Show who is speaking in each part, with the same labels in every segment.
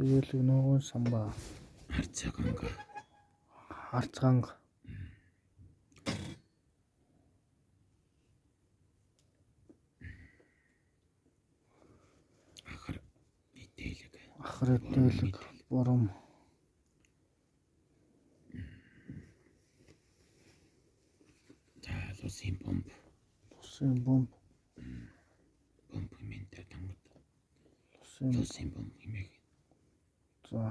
Speaker 1: Тэгээл нөгөө самбаа.
Speaker 2: Харцааганга.
Speaker 1: Харцаганга.
Speaker 2: Ахар идэлэг.
Speaker 1: Ахар идэлэг. Бурам.
Speaker 2: Лусын бомб.
Speaker 1: Лусын бомб.
Speaker 2: Бомб хэмээнтэй тангад.
Speaker 1: Лусын
Speaker 2: бомб хэмээг.
Speaker 1: За.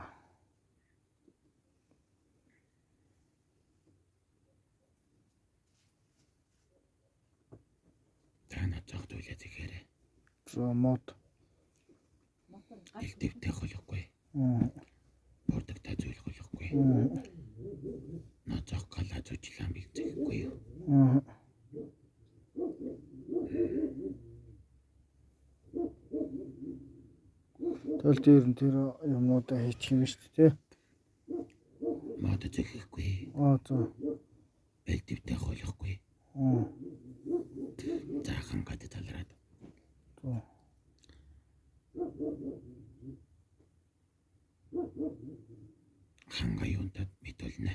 Speaker 2: Тана тогтоолаа тэгэхээр.
Speaker 1: За мод.
Speaker 2: Элдэвтэй болохгүй. Бордогтой зүйл болохгүй. Ноцох галаа зүжлэн бэлтгэхгүй юу?
Speaker 1: Тэгэл дээр нь тэр юмнуудаа хийчих юм шүү дээ.
Speaker 2: Мод зөхгүй.
Speaker 1: За.
Speaker 2: Элдэвтэй болохгүй. Заахан гад талраад.
Speaker 1: За.
Speaker 2: Ханга юунтад мэдүүлнэ.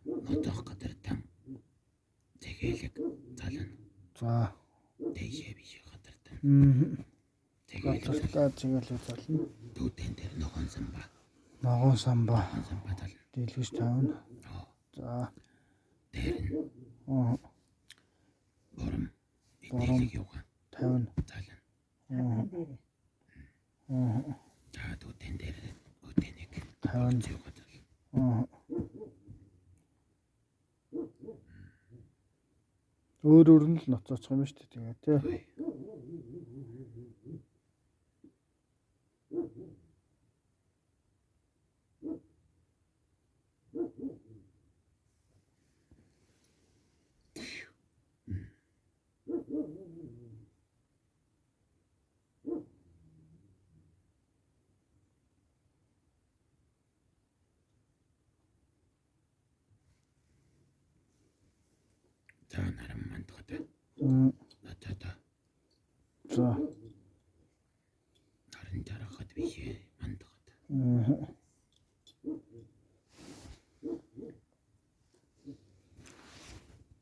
Speaker 2: Нотох гадартан тэгэлэг зална.
Speaker 1: За.
Speaker 2: Тэйшээ биш гадартан.
Speaker 1: Тэгэлэг зална.
Speaker 2: Дүүтэн дээр ногоон самбаа.
Speaker 1: Ногоон самбаа.
Speaker 2: Самбаа тална.
Speaker 1: Дэлгэж тавина. За.
Speaker 2: Дээр нь. Бором.
Speaker 1: Бором
Speaker 2: юугаа.
Speaker 1: тавина.
Speaker 2: Зална. За дүүтэн дээр үтэнийг
Speaker 1: тавина. Өөр нь л ноцоочих юм шүү дээ тэгээ тий.
Speaker 2: За наран мандгата. Натата.
Speaker 1: За.
Speaker 2: Наран жарахад биш мандгата.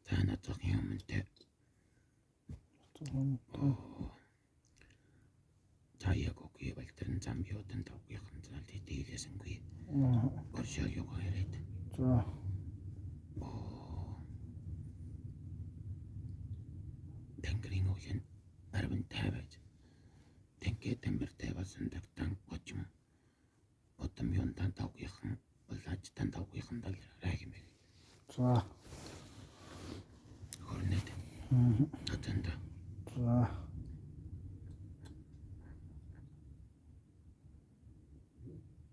Speaker 2: За натах юмтай. За яг окей бэлтэрэн замбиотын тавгийнхан зал дийлэсэнгүй. Оршоо юугаа яриад.
Speaker 1: За.
Speaker 2: Тэнгэрийн уулын арван тавиад тэнгээ тамиртай болсон тагтан гочм отом юунтан тавгийнхан улаач тан тавгийнхан далраа хэмээг.
Speaker 1: За.
Speaker 2: Хорнет. Атанда.
Speaker 1: За.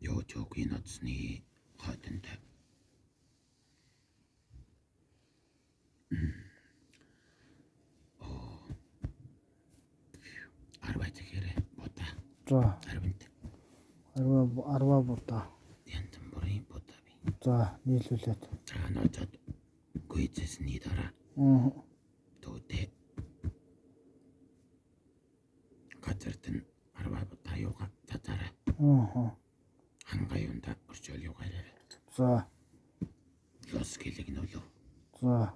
Speaker 2: Ёо чогийн нацны хатантай. Арваа зэрэг бота.
Speaker 1: За.
Speaker 2: Арвант.
Speaker 1: Арваа бота.
Speaker 2: Янтан бүрийн бота би.
Speaker 1: За, нийлүүлээд.
Speaker 2: За ноцод гүйцэсний дараа. Төвтэй. Гацартан арваа бота юугаа татараа. Ханга юунда орчоол юугаа яриа.
Speaker 1: За.
Speaker 2: Лос гэлэг нөлөө.
Speaker 1: За.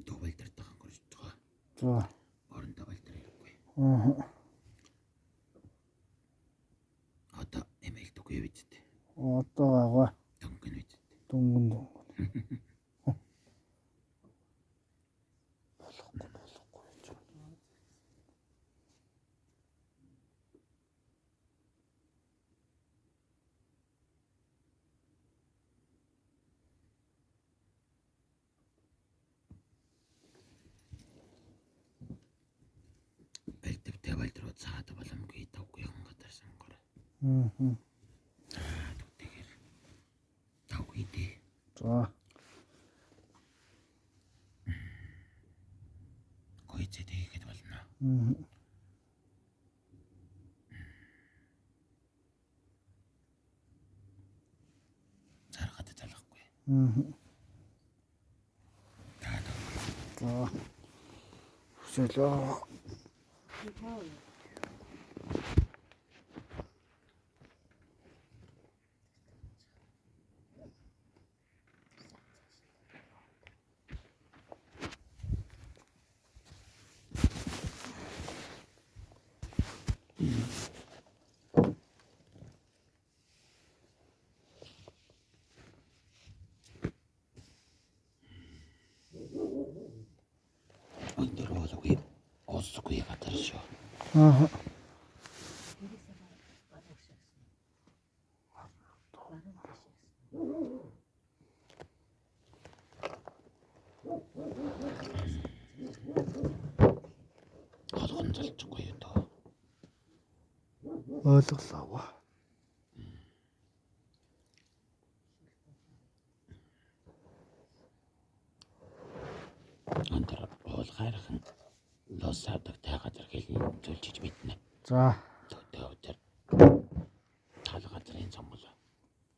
Speaker 2: Төвөлдөртөг хангаж байгаа.
Speaker 1: За.
Speaker 2: Орондоо байлтрахгүй. Одоо эмэйл төгөө бидтэй.
Speaker 1: Одоо агаа.
Speaker 2: Дөнгөн бидтэй.
Speaker 1: Дүнгэн.
Speaker 2: Бэлтгэвтэй байлтруу цаад боломгүй тавгийнхан гадарсан гор. Түтэйгэр тавгийдээ.
Speaker 1: За.
Speaker 2: Гой ABC тэгээд болно. Зарахад залахгүй.
Speaker 1: За. Хүсэлөө.
Speaker 2: Өндөр уулгүй уусгүй гадар шүү.
Speaker 1: Аа.
Speaker 2: Холгон залчихгүй юу дөө.
Speaker 1: Ойлголоо.
Speaker 2: Өндөр уул хайрхан лос авдаг та газар хэлний зүйлчиж мэднэ.
Speaker 1: За.
Speaker 2: Өдөр тал газрын цомгол.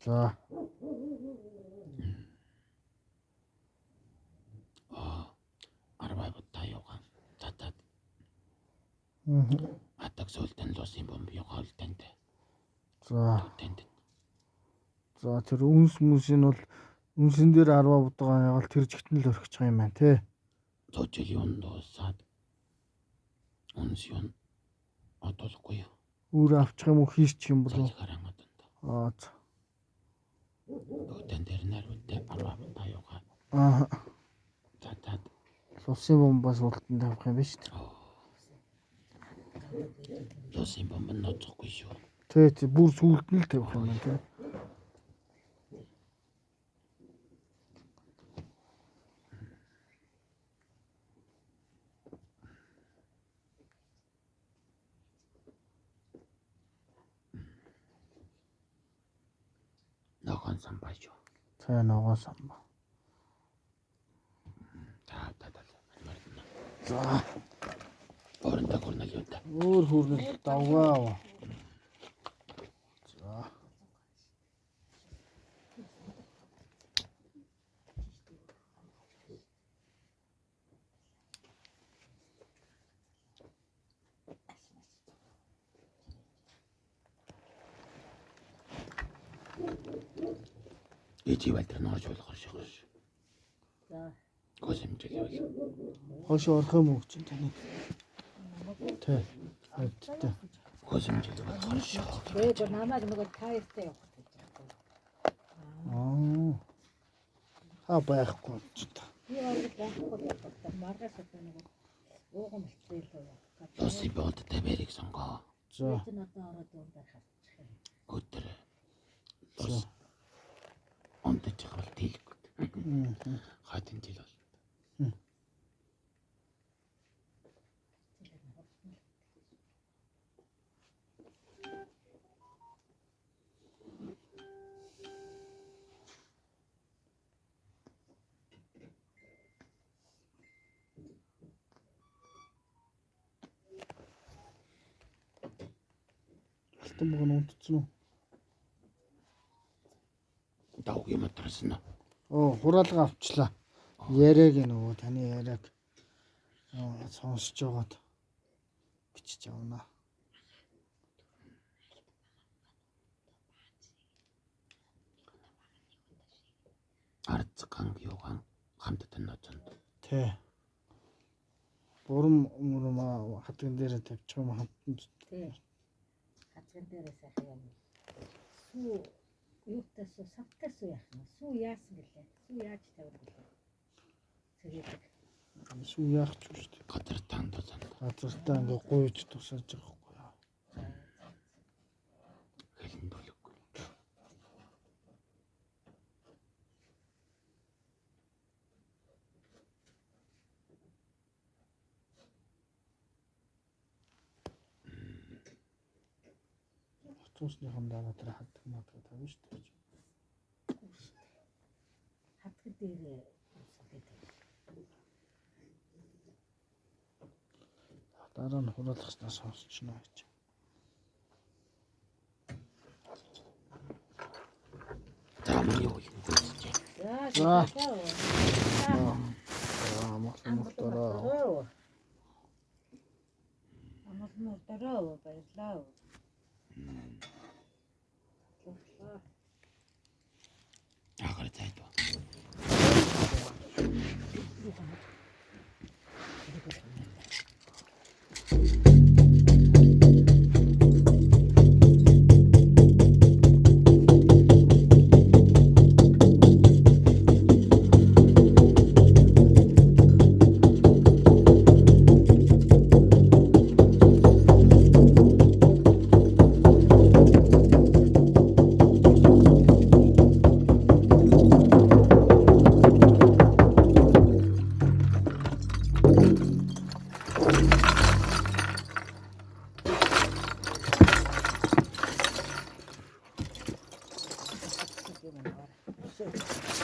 Speaker 1: За.
Speaker 2: Арвай таяуга татаад. Атак суултан лосын бомб яваал танд.
Speaker 1: За.
Speaker 2: Танд.
Speaker 1: За тэр үнс мүсийн бол үнсэн дээр 10 будгаа ягаал тэр жигтэн л өрхөж байгаа юм байна те.
Speaker 2: Зочил юун доосаад. Үнс юун одолгүй юу.
Speaker 1: Өөр авчих юм уу хийчих юм болов.
Speaker 2: Харангад.
Speaker 1: Аа.
Speaker 2: Тэн дээр нэрвэтэй арвай таяуга.
Speaker 1: Аа.
Speaker 2: Татаад.
Speaker 1: Лусын бомбоос уралдан тавих юм биш үү?
Speaker 2: Лосын бомб ноцохгүй шүү.
Speaker 1: Тэ бүр сүулт нь л тавих юм байна те.
Speaker 2: Ногоон самбай шүү.
Speaker 1: Тэ ногоон самбай.
Speaker 2: Таатаа.
Speaker 1: За.
Speaker 2: Оронтой хурнал юу та.
Speaker 1: Өөр хурнал давгаа. За.
Speaker 2: Ичи байтар ногоож болох шүү.
Speaker 3: За.
Speaker 2: Госэмжил явал.
Speaker 1: Хойш орох юм уу чинь таны? Тэ. Тэ.
Speaker 2: Госэмжил болох шүү.
Speaker 3: Тэгээд намайг нөгөө таартай явах гэж байна.
Speaker 1: Аа. Байхгүй ч та.
Speaker 3: Би өөрөө байхгүй явах. Маргаас нөгөө ууган бэлтгэлээ явах.
Speaker 2: Лосын болдтой бэрийг сонгоо.
Speaker 1: За.
Speaker 3: Тэгээд надад ороод дундаа хасчих юм.
Speaker 2: Өдөр. Лос. Онтож хавал дийлэхгүй. Хатин жил бол.
Speaker 1: Алтан баг нь унтцсан уу?
Speaker 2: Давгийн матрас нь.
Speaker 1: Хураалга авчлаа. Яриаг нөгөө таны яриаг сонсож байгаад бичиж авна.
Speaker 2: Арцхан юугаан хамтд ноцонд.
Speaker 1: Тэ. Бурам мөрөм хатган дээр тавьчих юм хамтанд.
Speaker 3: Тий. Хатган дээр сайхан юм. Сүү юутаас савтаас яах юм? Сүү яасан гэлээ? Сүү яаж тавих вэ? Цэгээд.
Speaker 1: Сүү яах ч юм шүү дээ.
Speaker 2: Гадар танд тусаад.
Speaker 1: Газартаа ингээ гуйж тусааж байгаа байхгүй яа.
Speaker 2: Хэлэн төлөхгүй.
Speaker 1: Тусныхан дараа тэр хатдаг матга тавьж шүү дээ.
Speaker 3: Хатган дээр үсгээд.
Speaker 1: Дараа нь хураалгаснаа сонсчихно гэж.
Speaker 2: Таамаг юу юм бэ?
Speaker 3: За.
Speaker 1: Амгалмортороо.
Speaker 3: Амгалмортороо баярлаа.
Speaker 2: Агаар тайд.
Speaker 3: Все.